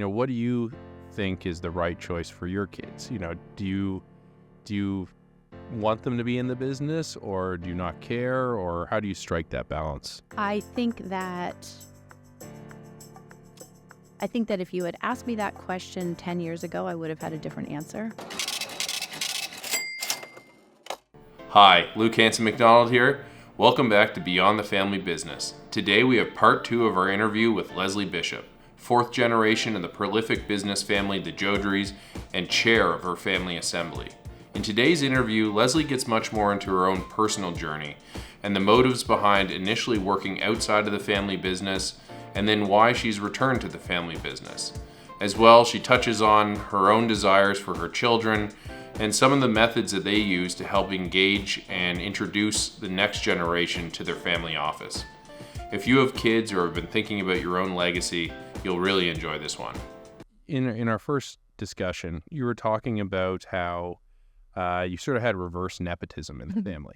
what do you think is the right choice for your kids? Do you want them to be in the business, or do you not care, or how do you strike that balance? I think that if you had asked me that question 10 years ago, I would have had a different answer. Hi, Luke Hanson McDonald here. Welcome back to Beyond the Family Business. Today we have part 2 of our interview with Leslie Bishop, 4th generation in the prolific business family the Jodrys and chair of her family assembly. In today's interview, Leslie gets much more into her own personal journey and the motives behind initially working outside of the family business, and then why she's returned to the family business. As well, she touches on her own desires for her children and some of the methods that they use to help engage and introduce the next generation to their family office. If you have kids or have been thinking about your own legacy, you'll really enjoy this one. In our first discussion, you were talking about how you sort of had reverse nepotism in the family,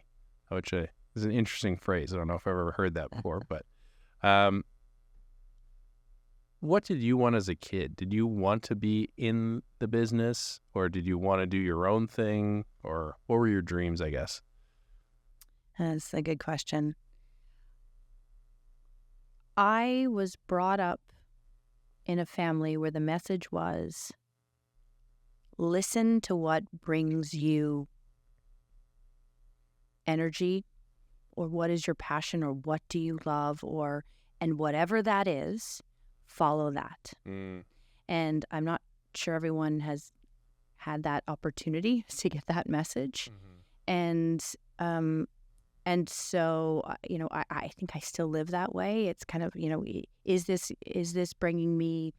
which is an interesting phrase. I don't know if I've ever heard that before, but what did you want as a kid? Did you want to be in the business, or did you want to do your own thing, or what were your dreams, I guess? That's a good question. I was brought up in a family where the message was, listen to what brings you energy, or what is your passion, or what do you love, and whatever that is, follow that. And I'm not sure everyone has had that opportunity to get that message. And so I think I still live that way. It's kind of, is this bringing me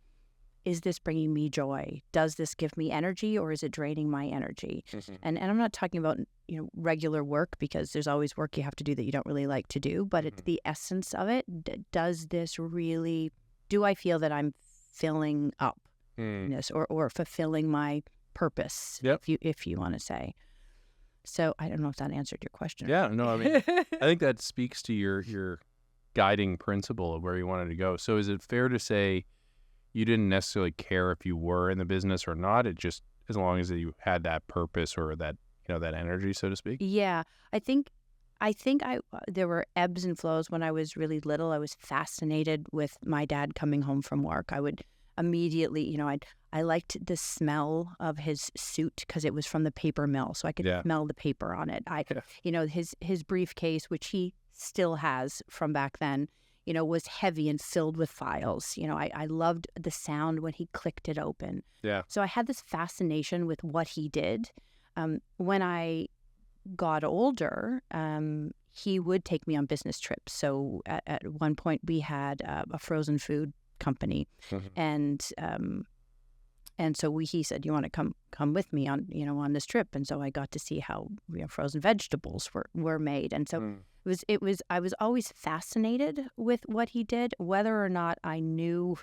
joy? Does this give me energy, or is it draining my energy? And I'm not talking about regular work, because there's always work you have to do that you don't really like to do, but it's the essence of it. Does this really, do I feel that I'm filling up this, or fulfilling my purpose? Yep. if you want to say. So I don't know if that answered your question. Yeah, no, I mean, I think that speaks to your guiding principle of where you wanted to go. So is it fair to say you didn't necessarily care if you were in the business or not? It just, as long as you had that purpose or that, that energy, so to speak? Yeah, I think there were ebbs and flows. When I was really little, I was fascinated with my dad coming home from work. I would immediately, I liked the smell of his suit because it was from the paper mill, so I could smell the paper on it. His briefcase, which he still has from back then, was heavy and filled with files. I loved the sound when he clicked it open. Yeah. So I had this fascination with what he did. When I got older, he would take me on business trips. So at one point we had a frozen food company, and so he said, "You want to come with me on this trip?" And so I got to see how frozen vegetables were made, and so it was I was always fascinated with what he did, whether or not I knew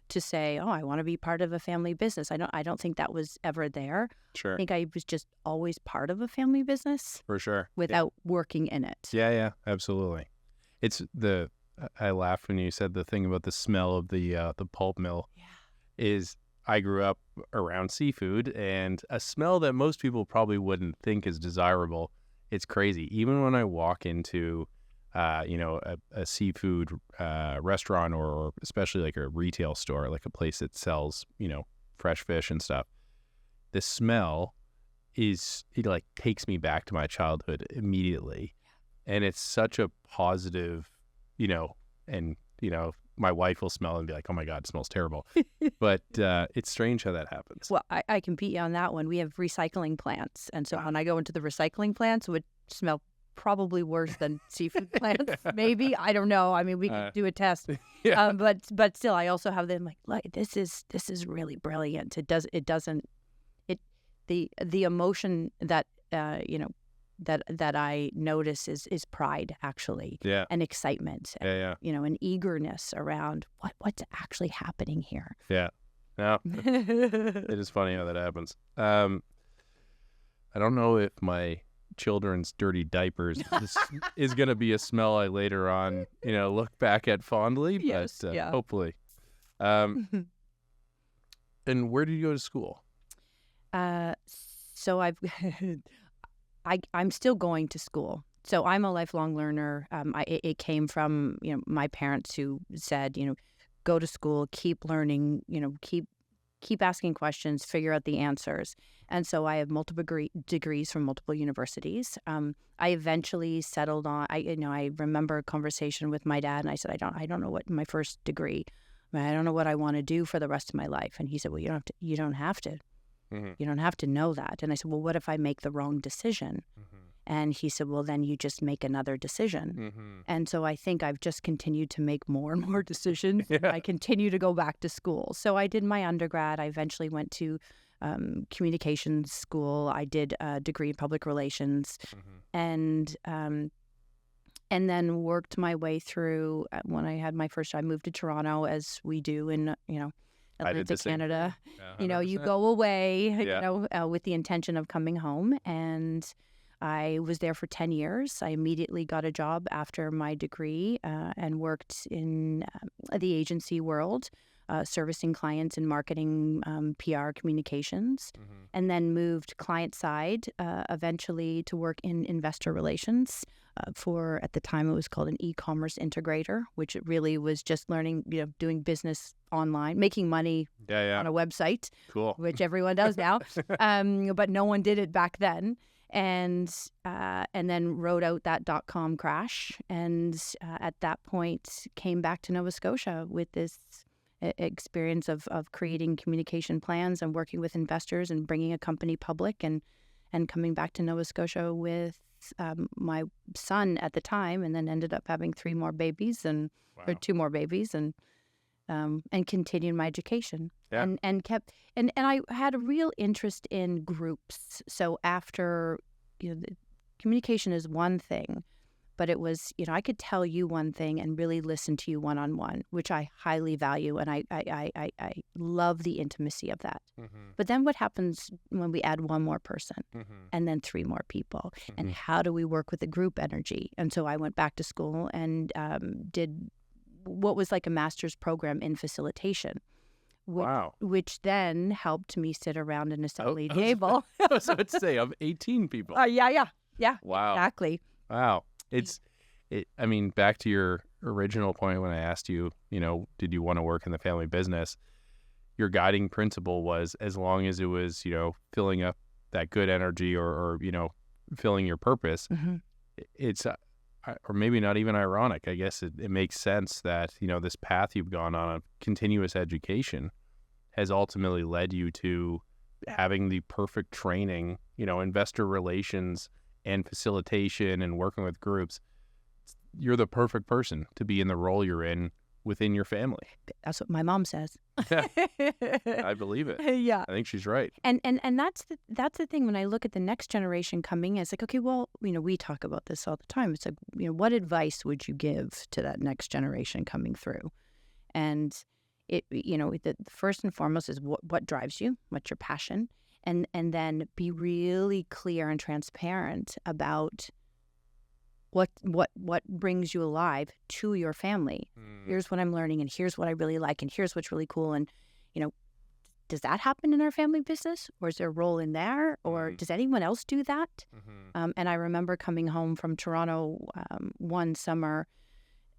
to say, "Oh, I want to be part of a family business." I don't think that was ever there. Sure. I think I was just always part of a family business. For sure. Without working in it. Yeah, absolutely. I laughed when you said the thing about the smell of the pulp mill. Yeah. I grew up around seafood, and a smell that most people probably wouldn't think is desirable. It's crazy. Even when I walk into a seafood restaurant, or especially like a retail store, like a place that sells, fresh fish and stuff, the smell it like takes me back to my childhood immediately. And it's such a positive, and, my wife will smell and be like, "Oh my God, it smells terrible." But it's strange how that happens. Well, I can beat you on that one. We have recycling plants. And so when I go into the recycling plants, it would smell probably worse than seafood plants, maybe. I don't know. I mean, we could do a test. Yeah. But still, I also have them like this is really brilliant. The emotion that that I notice is pride, actually. Yeah. And excitement. Yeah. And eagerness around what's actually happening here. Yeah. No, it is funny how that happens. I don't know if my children's dirty diapers is going to be a smell I later on, look back at fondly, but Yes, yeah. hopefully. And where did you go to school? So I'm still going to school. So I'm a lifelong learner. It came from, my parents who said, go to school, keep learning, keep asking questions, figure out the answers. And so I have multiple degrees from multiple universities. I eventually settled on, I remember a conversation with my dad, and I said, I don't know what my first degree, I don't know what I want to do for the rest of my life. And he said, well, you don't have to. Mm-hmm. You don't have to know that. And I said, well, what if I make the wrong decision? Mm-hmm. And he said, well, then you just make another decision. Mm-hmm. And so I think I've just continued to make more and more decisions. Yeah. I continue to go back to school. So I did my undergrad. I eventually went to communications school. I did a degree in public relations, Mm-hmm. and then worked my way through. When I had my first job, I moved to Toronto, as we do in, I did Atlantic the same Canada. thing. Yeah, You 100%. go away, Yeah. with the intention of coming home. And I was there for 10 years. I immediately got a job after my degree and worked in the agency world, servicing clients in marketing, PR, communications, Mm-hmm. and then moved client side eventually to work in investor relations for, at the time, it was called an e-commerce integrator, which it really was just learning, doing business online, making money Yeah. on a website, Cool. which everyone does now, but no one did it back then. And then rode out that .com crash, and at that point came back to Nova Scotia with this experience of creating communication plans and working with investors and bringing a company public, and coming back to Nova Scotia with my son at the time, and then ended up having 3 more babies or Wow. 2 more babies, and continued my education. Yeah. And kept and I had a real interest in groups. So after, the communication is one thing, but it was, I could tell you one thing and really listen to you one-on-one, which I highly value, and I love the intimacy of that. Mm-hmm. But then what happens when we add 1 more person Mm-hmm. and then 3 more people? And Mhm. how do we work with the group energy? And so I went back to school and did what was like a master's program in facilitation, Wow. which then helped me sit around an assembly I was- table. I was about to say, of 18 people. Yeah, Wow. exactly. Wow. I mean, back to your original point when I asked you, did you want to work in the family business? Your guiding principle was, as long as it was, filling up that good energy or filling your purpose, Mm-hmm. it's, or maybe not even ironic. I guess it makes sense that, this path you've gone on of continuous education has ultimately led you to having the perfect training, investor relations and facilitation and working with groups. You're the perfect person to be in the role you're in within your family. That's what my mom says. I believe it. Yeah. I think she's right. And that's the thing. When I look at the next generation coming, it's like, okay, well, we talk about this all the time. It's like, what advice would you give to that next generation coming through? And it, the first and foremost is what drives you, what's your passion, and then be really clear and transparent about what brings you alive to your family. Here's what I'm learning, and here's what I really like, and here's what's really cool. And does that happen in our family business, or is there a role in there, or does anyone else do that? Mm-hmm. And I remember coming home from Toronto one summer,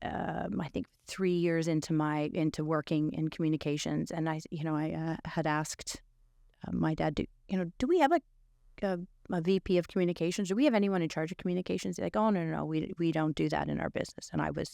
I think 3 years into working in communications, and I had asked my dad, do we have a VP of communications? Do we have anyone in charge of communications? They're like, oh, no, we don't do that in our business. And I was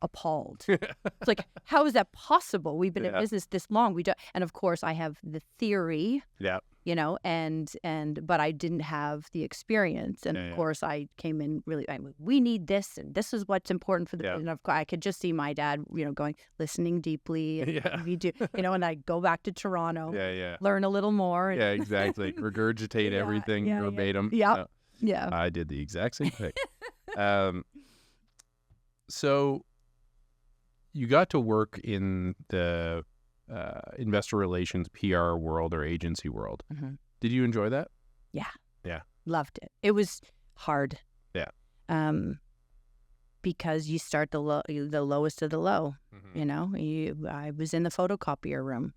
appalled. It's like, how is that possible? We've been in business this long. We don't. And of course, I have the theory. Yeah. But I didn't have the experience. And of course, I came in really, we need this, and this is what's important for the. And of course, I could just see my dad, going, listening deeply. And we do, and I go back to Toronto. Learn a little more. Yeah, exactly. Regurgitate everything verbatim. Yeah. I did the exact same thing. So you got to work in the investor relations, PR world or agency world. Mm-hmm. Did you enjoy that? Yeah. Loved it. It was hard. Yeah. Because you start the lowest of the low. Mm-hmm. I was in the photocopier room,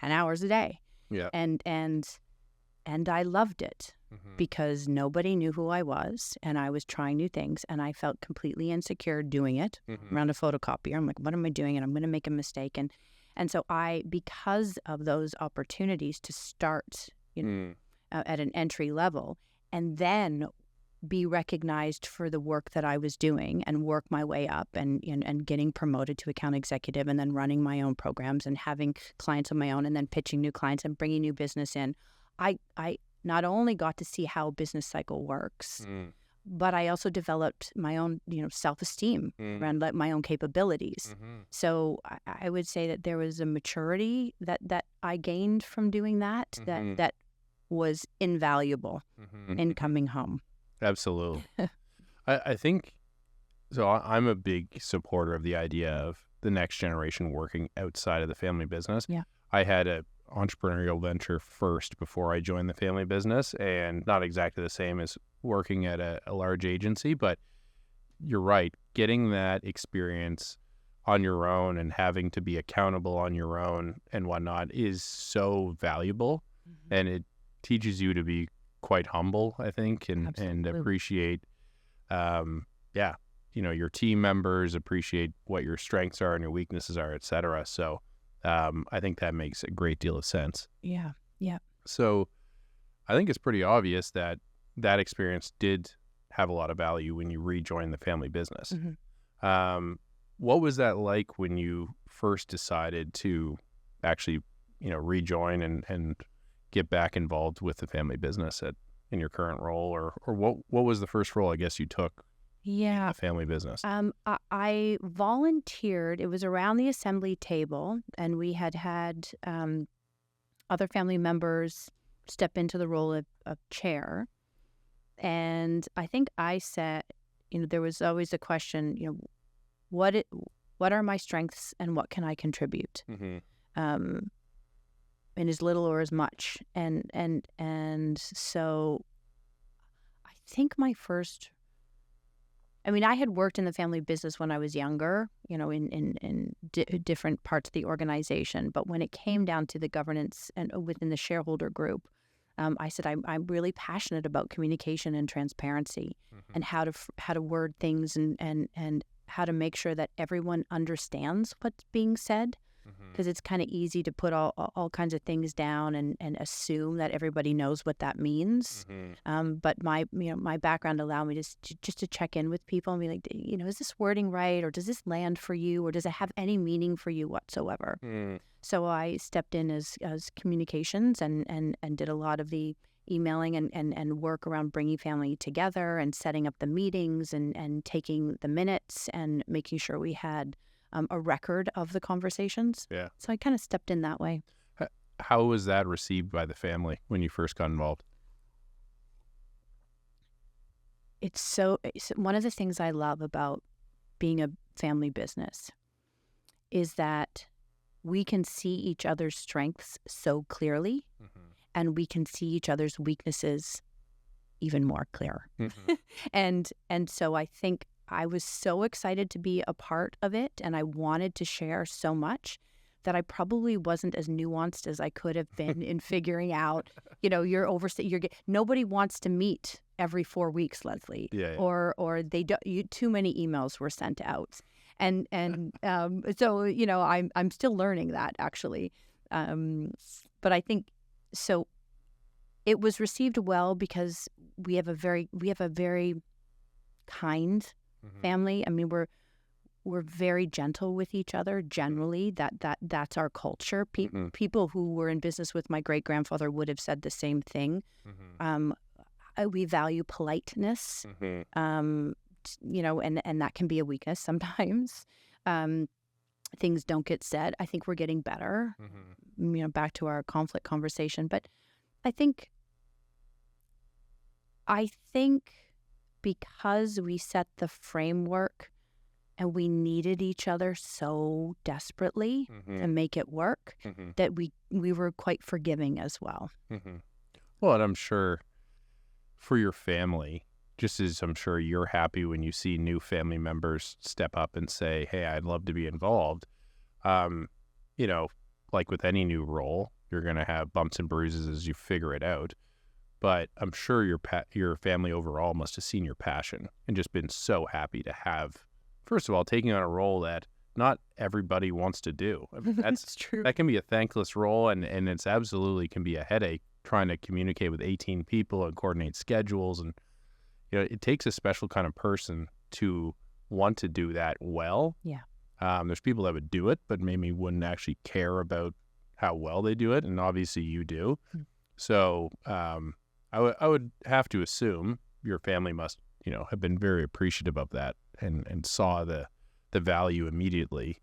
10 hours a day. Yeah. And I loved it because nobody knew who I was, and I was trying new things, and I felt completely insecure doing it around a photocopier. I'm like, what am I doing? And I'm going to make a mistake. And so because of those opportunities to start, at an entry level, and then be recognized for the work that I was doing and work my way up and getting promoted to account executive and then running my own programs and having clients of my own and then pitching new clients and bringing new business in. I not only got to see how a business cycle works, but I also developed my own, self-esteem around my own capabilities. So I would say that there was a maturity that I gained from doing that that was invaluable in coming home. Absolutely. I think, so I'm a big supporter of the idea of the next generation working outside of the family business. Yeah. I had a entrepreneurial venture first before I joined the family business, and not exactly the same as working at a large agency, but you're right. Getting that experience on your own and having to be accountable on your own and whatnot is so valuable, and it teaches you to be quite humble, I think, and appreciate, your team members, appreciate what your strengths are and your weaknesses are, et cetera. So I think that makes a great deal of sense. Yeah. So I think it's pretty obvious that experience did have a lot of value when you rejoined the family business. What was that like when you first decided to actually, rejoin and get back involved with the family business in your current role, or what was the first role I guess you took in the family business? I volunteered. It was around the assembly table, and we had other family members step into the role of chair. And I think I said, there was always a question, what are my strengths and what can I contribute? In as little or as much. And so I think I had worked in the family business when I was younger, in different parts of the organization. But when it came down to the governance and within the shareholder group, I said, I'm really passionate about communication and transparency and how to word things and how to make sure that everyone understands what's being said. Because it's kind of easy to put all kinds of things down and assume that everybody knows what that means. But my background allowed me just to check in with people and be like, is this wording right, or does this land for you, or does it have any meaning for you whatsoever? So I stepped in as communications and did a lot of the emailing and work around bringing family together and setting up the meetings and taking the minutes and making sure we had a record of the conversations. Yeah. So I kind of stepped in that way. How was that received by the family when you first got involved? It's one of the things I love about being a family business is that we can see each other's strengths so clearly, and we can see each other's weaknesses even more clear. And so I think I was so excited to be a part of it, and I wanted to share so much that I probably wasn't as nuanced as I could have been in figuring out, nobody wants to meet every 4 weeks, Leslie, or they don't, too many emails were sent out. And so, I'm still learning that actually. But I think, so it was received well because we have a very kind family. I mean, we're very gentle with each other. Generally, that's our culture. People who were in business with my great grandfather would have said the same thing. We value politeness, and that can be a weakness sometimes. Things don't get said. I think we're getting better. Back to our conflict conversation, but I think because we set the framework and we needed each other so desperately to make it work, that we were quite forgiving as well. Well, and I'm sure for your family, just as I'm sure you're happy when you see new family members step up and say, hey, I'd love to be involved. like with any new role, you're going to have bumps and bruises as you figure it out. But I'm sure your family overall must have seen your passion and just been so happy to have, first of all, taking on a role that not everybody wants to do. I mean, That's true. that can be a thankless role, and it's absolutely can be a headache trying to communicate with 18 people and coordinate schedules. And, it takes a special kind of person to want to do that well. Yeah. There's people that would do it, but maybe wouldn't actually care how well they do it. And obviously you do. So I would have to assume your family must, have been very appreciative of that and saw the value immediately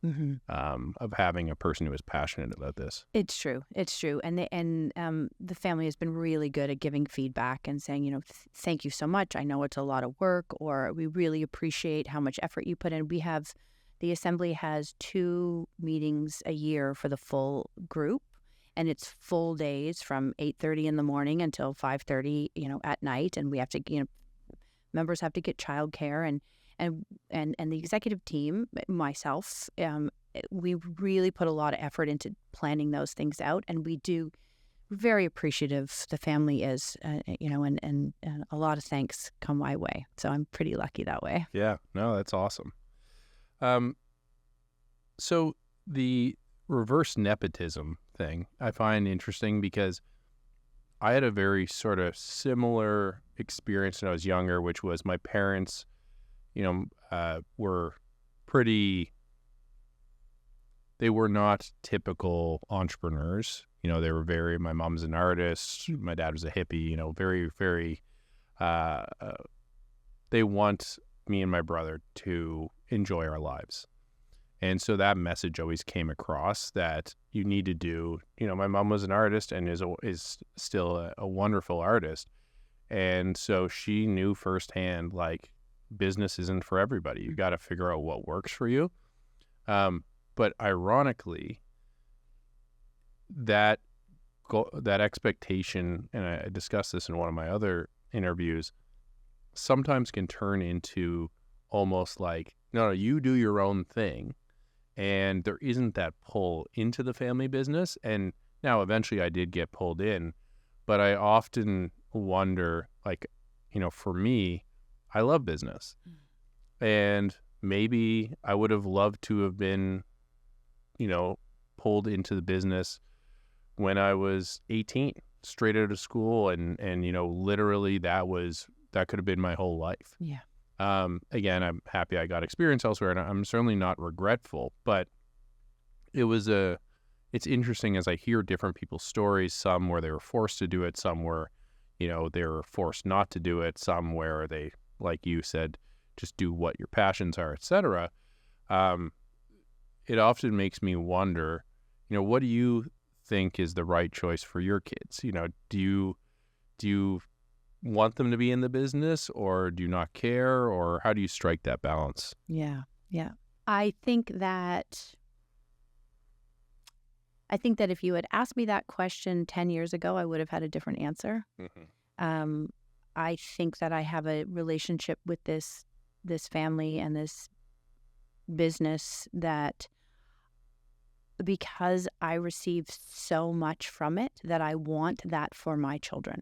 of having a person who is passionate about this. It's true. And the family has been really good at giving feedback and saying, thank you so much. I know it's a lot of work, or we really appreciate how much effort you put in. The assembly has 2 meetings a year for the full group, and it's full days from 8:30 in the morning until 5:30, at night. And we have to, members have to get childcare, and the executive team, myself, we really put a lot of effort into planning those things out, and we do. Very appreciative. The family is, and a lot of thanks come my way. So I'm pretty lucky that way. Yeah, no, that's awesome. So the reverse nepotism thing I find interesting because I had a very sort of similar experience when I was younger, which was my parents, were they were not typical entrepreneurs. My mom's an artist, my dad was a hippie, very, very, they want me and my brother to enjoy our lives. And so that message always came across that you need to do, my mom was an artist and is still a wonderful artist. And so she knew firsthand, like, business isn't for everybody. You got to figure out what works for you. But ironically, that expectation, and I discussed this in one of my other interviews, sometimes can turn into almost like, no, you do your own thing. And there isn't that pull into the family business. And now eventually I did get pulled in, but I often wonder, like, for me, I love business. And maybe I would have loved to have been, pulled into the business when I was 18, straight out of school. And literally that could have been my whole life. Yeah. Again, I'm happy I got experience elsewhere, and I'm certainly not regretful, but it's interesting as I hear different people's stories, some where they were forced to do it, some where, they were forced not to do it, some where they, like you said, just do what your passions are, etc. It often makes me wonder, what do you think is the right choice for your kids? Do you want them to be in the business, or do you not care, or how do you strike that balance? Yeah. I think that if you had asked me that question 10 years ago, I would have had a different answer. I think that I have a relationship with this family and this business that, because I receive so much from it, that I want that for my children.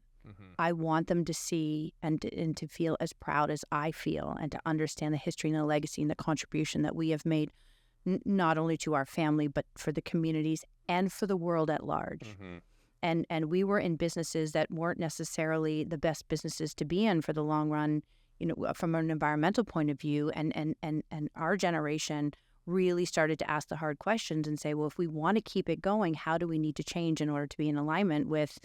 I want them to see and to feel as proud as I feel, and to understand the history and the legacy and the contribution that we have made, not only to our family, but for the communities and for the world at large. And we were in businesses that weren't necessarily the best businesses to be in for the long run, from an environmental point of view. And our generation really started to ask the hard questions and say, well, if we want to keep it going, how do we need to change in order to be in alignment with,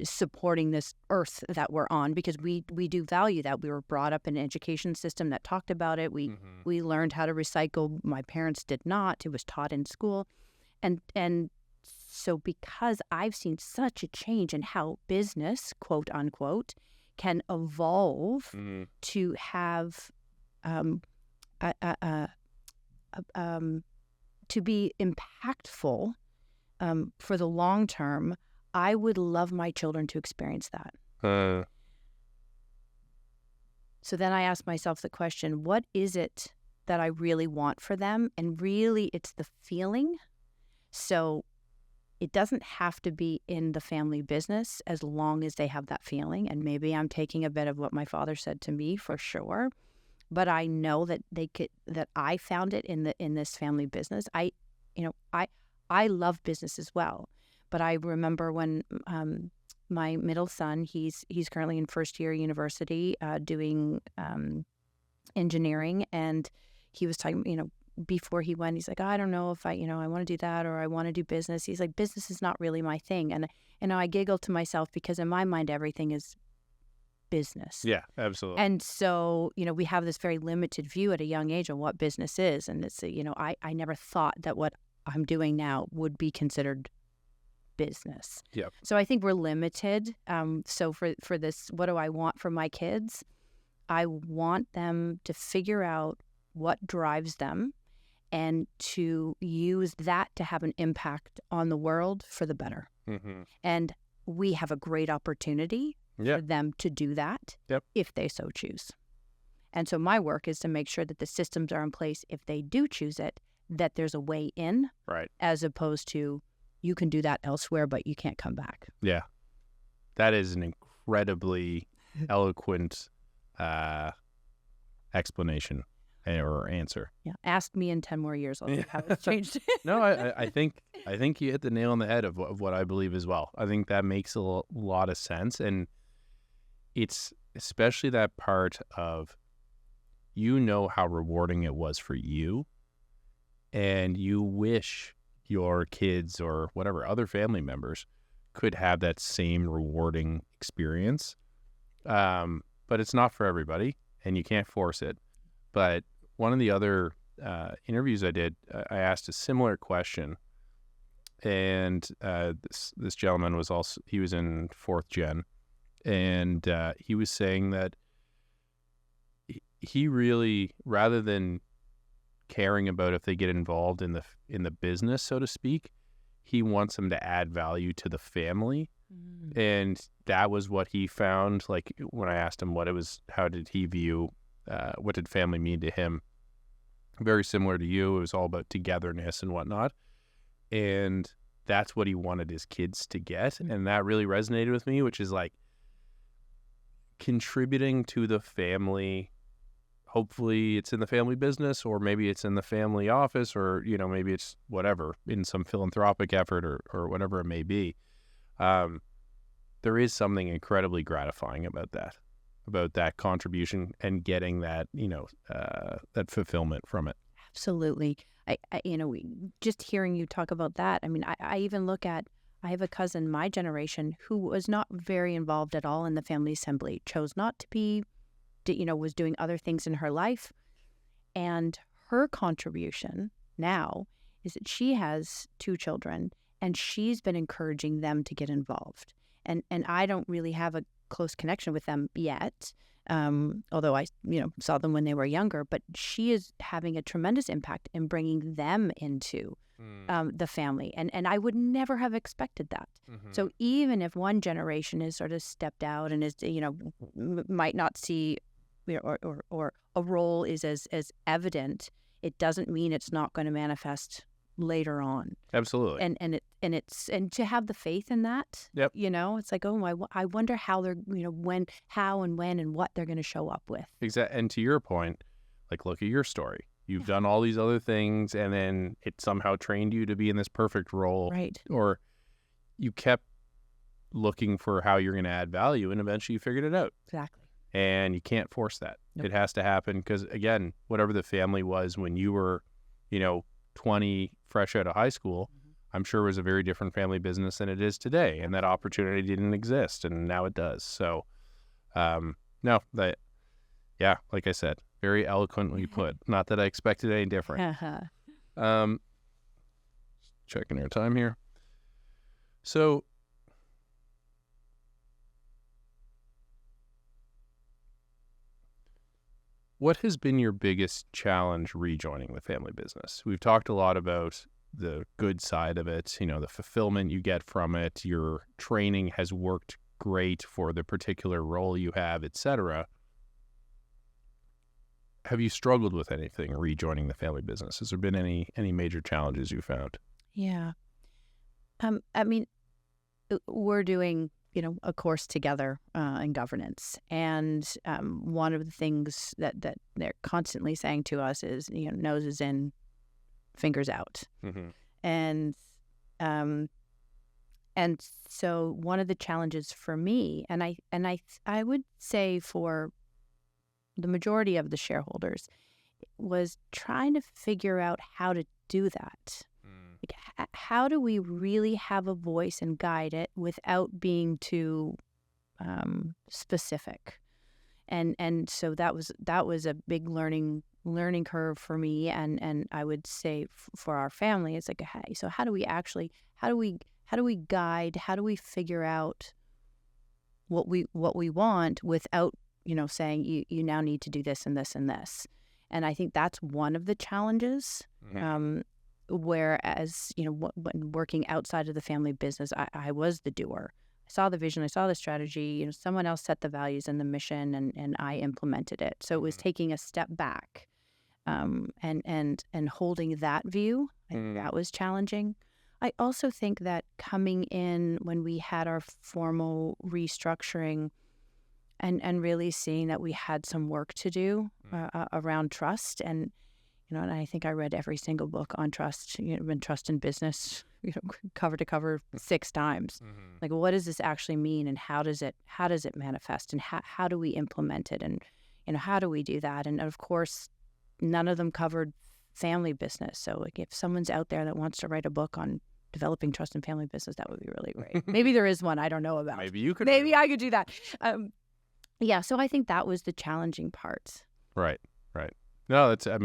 supporting this earth that we're on? Because we do value that. We were brought up in an education system that talked about it. We learned how to recycle. My parents did not. It was taught in school. And so because I've seen such a change in how business, quote unquote, can evolve to have to be impactful for the long term, I would love my children to experience that. So then I ask myself the question, what is it that I really want for them? And really, it's the feeling So it doesn't have to be in the family business as long as they have that feeling. And maybe I'm taking a bit of what my father said to me for sure, but I know that that I found it in this family business. I love business as well, but I remember when my middle son, he's currently in first year university doing engineering, and he was talking, before he went, he's like, I don't know if I want to do that, or I want to do business. He's like, business is not really my thing. And I giggle to myself because in my mind, everything is business. Yeah, absolutely. And so, we have this very limited view at a young age on what business is. And it's, I never thought that what I'm doing now would be considered business. Yeah. So I think we're limited. So for this, what do I want for my kids? I want them to figure out what drives them and to use that to have an impact on the world for the better. Mm-hmm. And we have a great opportunity for them to do that if they so choose. And so my work is to make sure that the systems are in place if they do choose it, that there's a way in, right? As opposed to you can do that elsewhere, but you can't come back. Yeah. That is an incredibly eloquent explanation or answer. Yeah. Ask me in 10 more years. I'll see how it's changed. No, I think you hit the nail on the head of what I believe as well. I think that makes a lot of sense. And it's especially that part of, how rewarding it was for you, and you wish your kids or whatever other family members could have that same rewarding experience. But it's not for everybody, and you can't force it. But one of the other interviews I did, I asked a similar question, and this gentleman was in fourth gen, and he was saying that he really, rather than caring about if they get involved in the business, so to speak, he wants them to add value to the family. And that was what he found. Like when I asked him how did he view, what did family mean to him? Very similar to you. It was all about togetherness and whatnot. And that's what he wanted his kids to get. And that really resonated with me, which is like contributing to the family. Hopefully it's in the family business, or maybe it's in the family office, or, maybe it's whatever, in some philanthropic effort or whatever it may be. There is something incredibly gratifying about that contribution and getting that, that fulfillment from it. Absolutely. Just hearing you talk about that, I even look at, I have a cousin, my generation, who was not very involved at all in the family assembly, chose not to be, was doing other things in her life. And her contribution now is that she has 2 children, and she's been encouraging them to get involved. And I don't really have a close connection with them yet, although I saw them when they were younger. But she is having a tremendous impact in bringing them into the family. And I would never have expected that. Mm-hmm. So even if one generation is sort of stepped out and is, might not see or a role is as evident, it doesn't mean it's not going to manifest later on. Absolutely. And to have the faith in that, yep. It's like, I wonder how they're, how and when and what they're going to show up with. Exactly. And to your point, like, look at your story. You've done all these other things, and then it somehow trained you to be in this perfect role. Right. Or you kept looking for how you're going to add value, and eventually you figured it out. Exactly. And you can't force that. Nope. It has to happen because, again, whatever the family was when you were, 20, fresh out of high school, mm-hmm. I'm sure it was a very different family business than it is today. And that opportunity didn't exist, and now it does. So, like I said, very eloquently put. Not that I expected any different. Checking our time here. So, what has been your biggest challenge rejoining the family business? We've talked a lot about the good side of it, the fulfillment you get from it. Your training has worked great for the particular role you have, etc. Have you struggled with anything rejoining the family business? Has there been any major challenges you found? Yeah. I mean, we're doing, a course together in governance. And one of the things that they're constantly saying to us is, noses in, fingers out. Mm-hmm. And and so one of the challenges for me, and I would say for the majority of the shareholders, was trying to figure out how to do that. Like, how do we really have a voice and guide it without being too specific? And so that was a big learning curve for me, and I would say for our family, it's like, hey, so how do we guide, how do we figure out what we want without saying you now need to do this and this and this. And I think that's one of the challenges. Mm-hmm. Whereas, when working outside of the family business, I was the doer. I saw the vision, I saw the strategy, someone else set the values and the mission, and I implemented it. So it was taking a step back and holding that view. I think that was challenging. I also think that coming in when we had our formal restructuring and really seeing that we had some work to do around trust. And and I think I read every single book on trust, and trust in business, cover to cover 6 times. Mm-hmm. Like, what does this actually mean, and how does it manifest, and how do we implement it, and how do we do that? And of course, none of them covered family business. So, like, if someone's out there that wants to write a book on developing trust in family business, that would be really great. Maybe there is one I don't know about. Maybe you could. Maybe I could do that. Yeah. So I think that was the challenging part. Right. No, that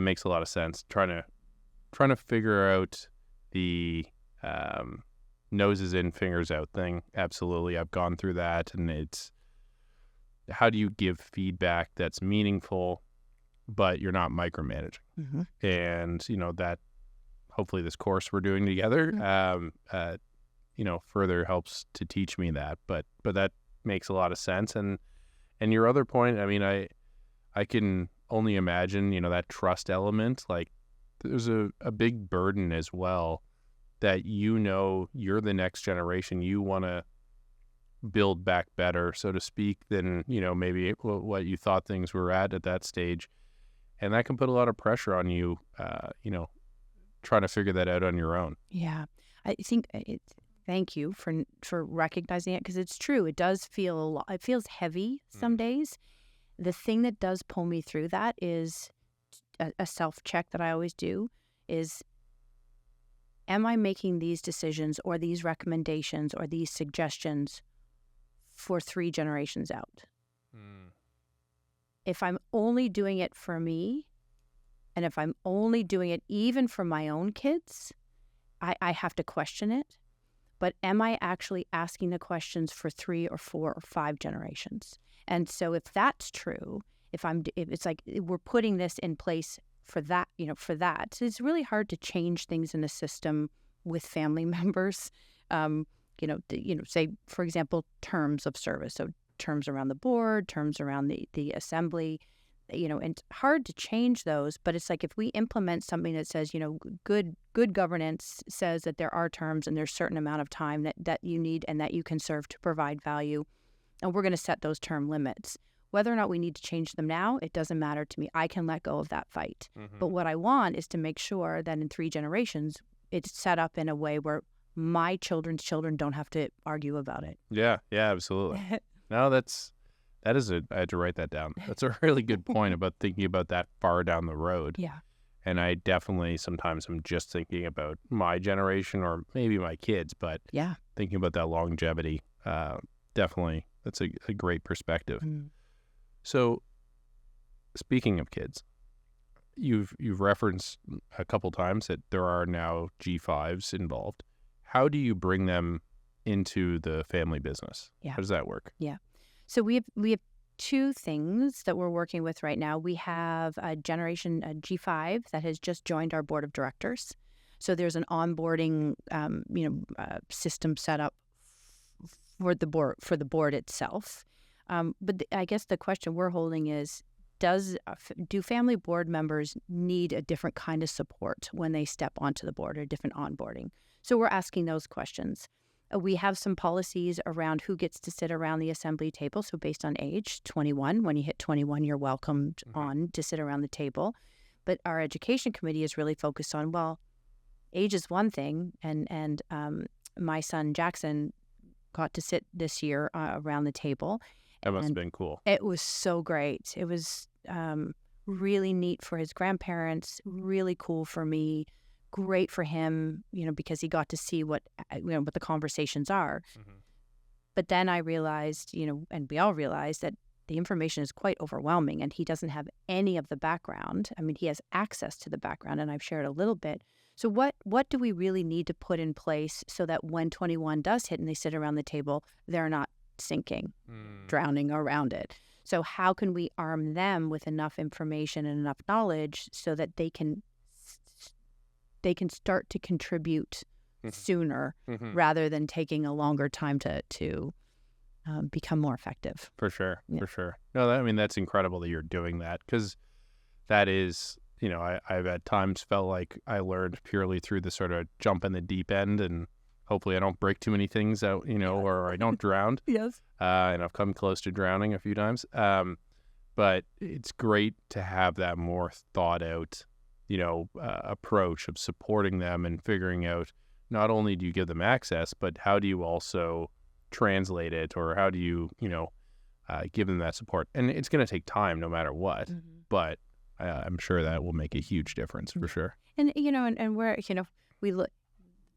makes a lot of sense. Trying to figure out the noses in, fingers out thing. Absolutely. I've gone through that, and it's how do you give feedback that's meaningful, but you're not micromanaging. Mm-hmm. And, that hopefully this course we're doing together, further helps to teach me that. But that makes a lot of sense. And your other point, I can only imagine, that trust element, like there's a big burden as well that, you're the next generation. You want to build back better, so to speak, than, maybe what you thought things were at that stage. And that can put a lot of pressure on you, trying to figure that out on your own. Yeah. I think thank you for recognizing it, because it's true. It does feel a lot. It feels heavy some days. The thing that does pull me through that is a self-check that I always do is, am I making these decisions or these recommendations or these suggestions for 3 generations out? If I'm only doing it for me, and if I'm only doing it even for my own kids, I have to question it. But am I actually asking the questions for 3 or 4 or 5 generations? And so if that's true, if it's like we're putting this in place for that, so it's really hard to change things in the system with family members. Say, for example, terms of service. So terms around the board, terms around the assembly, and it's hard to change those. But it's like if we implement something that says, good governance says that there are terms and there's a certain amount of time that you need and that you can serve to provide value. And we're going to set those term limits. Whether or not we need to change them now, it doesn't matter to me. I can let go of that fight. Mm-hmm. But what I want is to make sure that in 3 generations, it's set up in a way where my children's children don't have to argue about it. Yeah, absolutely. No, I had to write that down. That's a really good point about thinking about that far down the road. Yeah. And I definitely sometimes am just thinking about my generation or maybe my kids, but thinking about that longevity, definitely, that's a great perspective. So, speaking of kids, you've referenced a couple times that there are now G5s involved. How do you bring them into the family business? Yeah. How does that work? Yeah. So we have 2 things that we're working with right now. We have a generation G5 that has just joined our board of directors. So there's an onboarding system set up for the board itself. But I guess the question we're holding is, do family board members need a different kind of support when they step onto the board, or different onboarding? So we're asking those questions. We have some policies around who gets to sit around the assembly table. So based on age, 21, when you hit 21, you're welcomed on to sit around the table. But our education committee is really focused on, well, age is one thing. And my son, Jackson, got to sit this year around the table. That must have been cool. It was so great. It was really neat for his grandparents, really cool for me, great for him, because he got to see what the conversations are. But then I realized, and we all realized, that the information is quite overwhelming, and he doesn't have any of the background. I mean, he has access to the background, and I've shared a little bit. So what do we really need to put in place so that when 21 does hit and they sit around the table, they're not sinking, drowning around it? So how can we arm them with enough information and enough knowledge so that they can start to contribute sooner, rather than taking a longer time to become more effective? For sure. No, that's incredible that you're doing that, because that is, I've at times felt like I learned purely through the sort of jump in the deep end, and hopefully I don't break too many things out, or I don't drown. Yes. And I've come close to drowning a few times. But it's great to have that more thought out, approach of supporting them and figuring out, not only do you give them access, but how do you also translate it, or how do you, give them that support? And it's going to take time no matter what, but I'm sure that will make a huge difference for sure. And, and where, we look,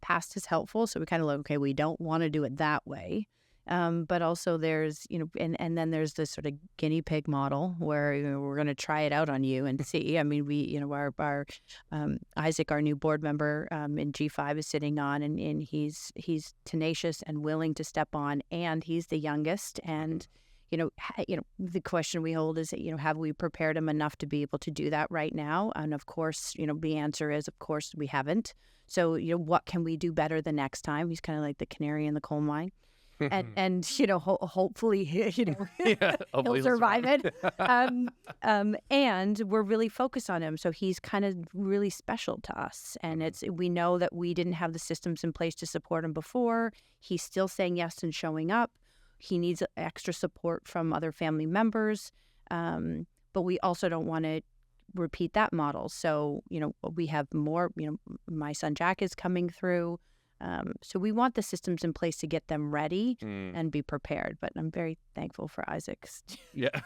past is helpful. So we kind of look, okay, we don't want to do it that way. But also there's, and then there's this sort of guinea pig model where we're going to try it out on you and see. I mean, we, our Isaac, our new board member in G5 is sitting on, and he's tenacious and willing to step on, and he's the youngest. And, the question we hold is, have we prepared him enough to be able to do that right now? And of course, the answer is, of course, we haven't. So, what can we do better the next time? He's kind of like the canary in the coal mine. And hopefully, he'll survive it. And we're really focused on him. So he's kind of really special to us. And we know that we didn't have the systems in place to support him before. He's still saying yes and showing up. He needs extra support from other family members. But we also don't want to repeat that model. So, we have more, my son Jack is coming through. So we want the systems in place to get them ready and be prepared. But I'm very thankful for Isaac's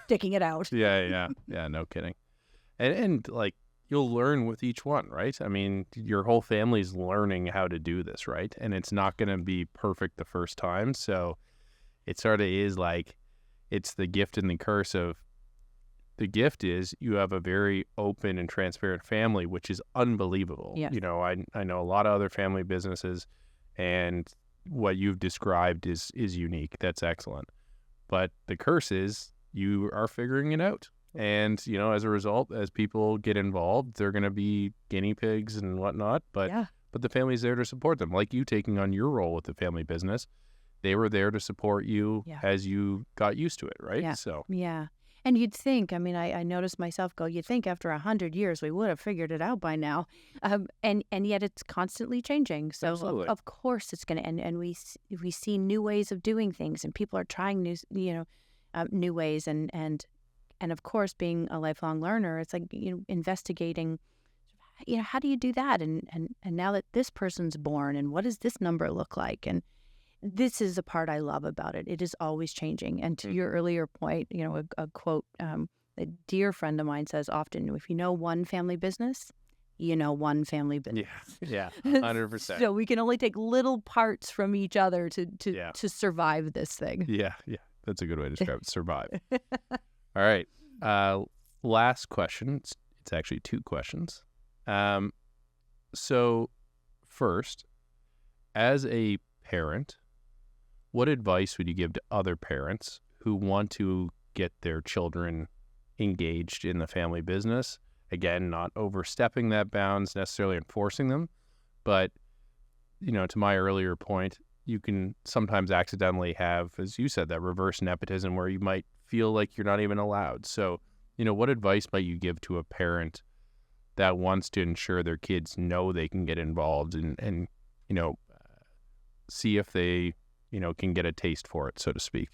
sticking it out. Yeah, no kidding. And like, you'll learn with each one, right? I mean, your whole family's learning how to do this, right? And it's not going to be perfect the first time. So it sort of is like, it's the gift and the curse of, the gift is you have a very open and transparent family, which is unbelievable. Yes. I know a lot of other family businesses, and what you've described is unique. That's excellent. But the curse is you are figuring it out. And, as a result, as people get involved, they're going to be guinea pigs and whatnot. But the family's there to support them. Like you taking on your role with the family business, they were there to support you as you got used to it, right? Yeah. So. Yeah. And you'd think, I mean, I noticed myself you'd think after 100 years we would have figured it out by now. And yet it's constantly changing. So of course it's going to, and we see new ways of doing things, and people are trying new ways. And of course, being a lifelong learner, it's like, investigating, how do you do that? And now that this person's born, and what does this number look like? And this is the part I love about it. It is always changing. And to your earlier point, a quote, a dear friend of mine says often, if you know one family business, one family business. Yeah, 100%. So we can only take little parts from each other to survive this thing. Yeah. That's a good way to describe it, survive. All right. Last question. It's actually two questions. So first, as a parent, what advice would you give to other parents who want to get their children engaged in the family business? Again, not overstepping that bounds, necessarily enforcing them, but, to my earlier point, you can sometimes accidentally have, as you said, that reverse nepotism where you might feel like you're not even allowed. So what advice might you give to a parent that wants to ensure their kids know they can get involved and see if they, can get a taste for it, so to speak?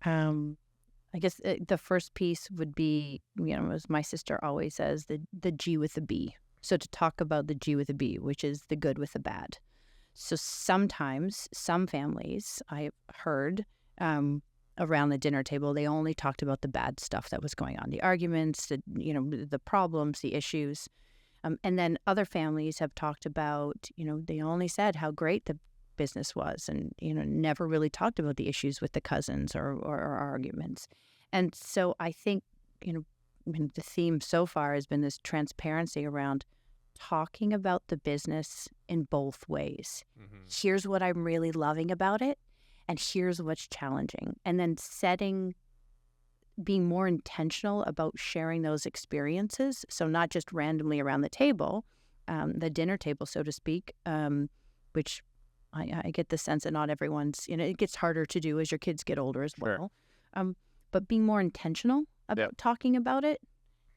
I guess the first piece would be, as my sister always says, the G with the B. So to talk about the G with the B, which is the good with the bad. So sometimes some families I've heard around the dinner table, they only talked about the bad stuff that was going on, the arguments, the problems, the issues. And then other families have talked about, they only said how great the business was and, never really talked about the issues with the cousins or arguments. And so I think, the theme so far has been this transparency around talking about the business in both ways. Here's what I'm really loving about it, and here's what's challenging. And then being more intentional about sharing those experiences. So not just randomly around the table, the dinner table, so to speak, which I get the sense that not everyone's, it gets harder to do as your kids get older as well. Sure. But being more intentional about talking about it.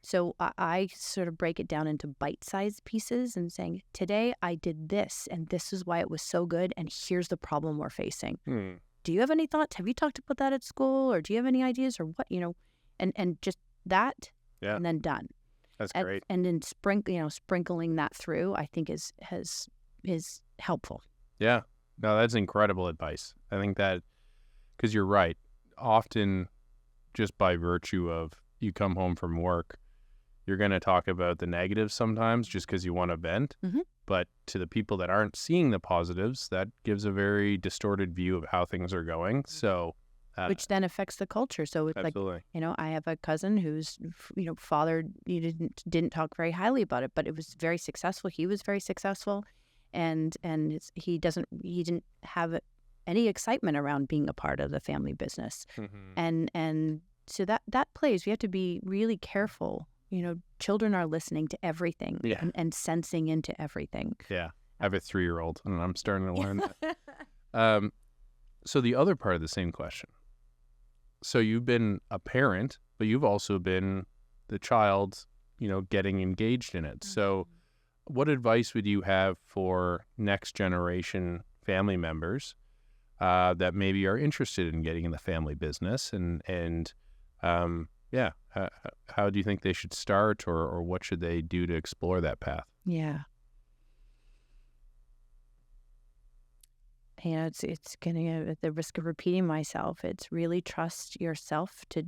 So I sort of break it down into bite-sized pieces and saying, today I did this, and this is why it was so good, and here's the problem we're facing. Do you have any thoughts? Have you talked about that at school, or do you have any ideas, or what, and just that, and then done. That's great. And then sprinkling that through, I think is helpful. Yeah. No, that's incredible advice. I think that, because you're right, often just by virtue of you come home from work, you're going to talk about the negatives sometimes just because you want to vent. But to the people that aren't seeing the positives, that gives a very distorted view of how things are going. So, which then affects the culture. So it's absolutely. Like, I have a cousin whose, father didn't talk very highly about it, but it was very successful. He was very successful. And he didn't have any excitement around being a part of the family business. And so that plays. We have to be really careful. Children are listening to everything and sensing into everything. Yeah. I have a 3-year-old and I'm starting to learn that. So the other part of the same question. So you've been a parent, but you've also been the child, getting engaged in it. So what advice would you have for next generation family members that maybe are interested in getting in the family business and how do you think they should start or what should they do to explore that path? Yeah. It's getting at the risk of repeating myself. It's really trust yourself to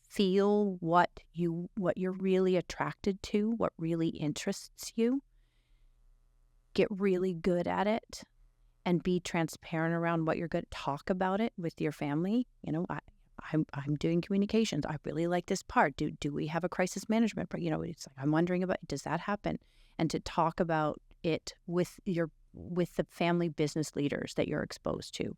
feel what you're really attracted to, what really interests you. Get really good at it and be transparent around what you're good at. Talk about it with your family. I'm doing communications. I really like this part. Do we have a crisis management? But it's like, I'm wondering about, does that happen? And to talk about it with the family business leaders that you're exposed to.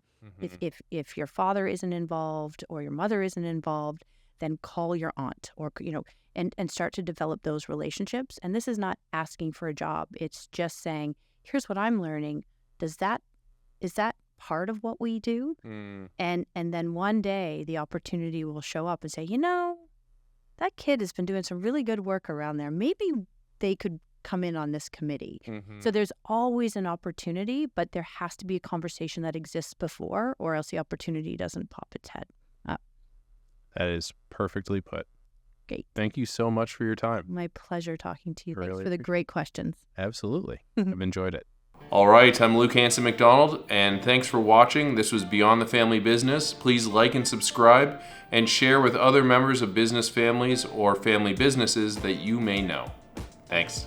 If your father isn't involved or your mother isn't involved, then call your aunt or and start to develop those relationships. And this is not asking for a job. It's just saying, here's what I'm learning. Is that part of what we do? And then one day the opportunity will show up and say, that kid has been doing some really good work around there. Maybe they could come in on this committee. So there's always an opportunity, but there has to be a conversation that exists before, or else the opportunity doesn't pop its head up. That is perfectly put. Great. Thank you so much for your time. My pleasure talking to you. Really Thanks for the great questions. Absolutely. I've enjoyed it. All right, I'm Luke Hanson McDonald, and thanks for watching. This was Beyond the Family Business. Please like and subscribe, and share with other members of business families or family businesses that you may know. Thanks.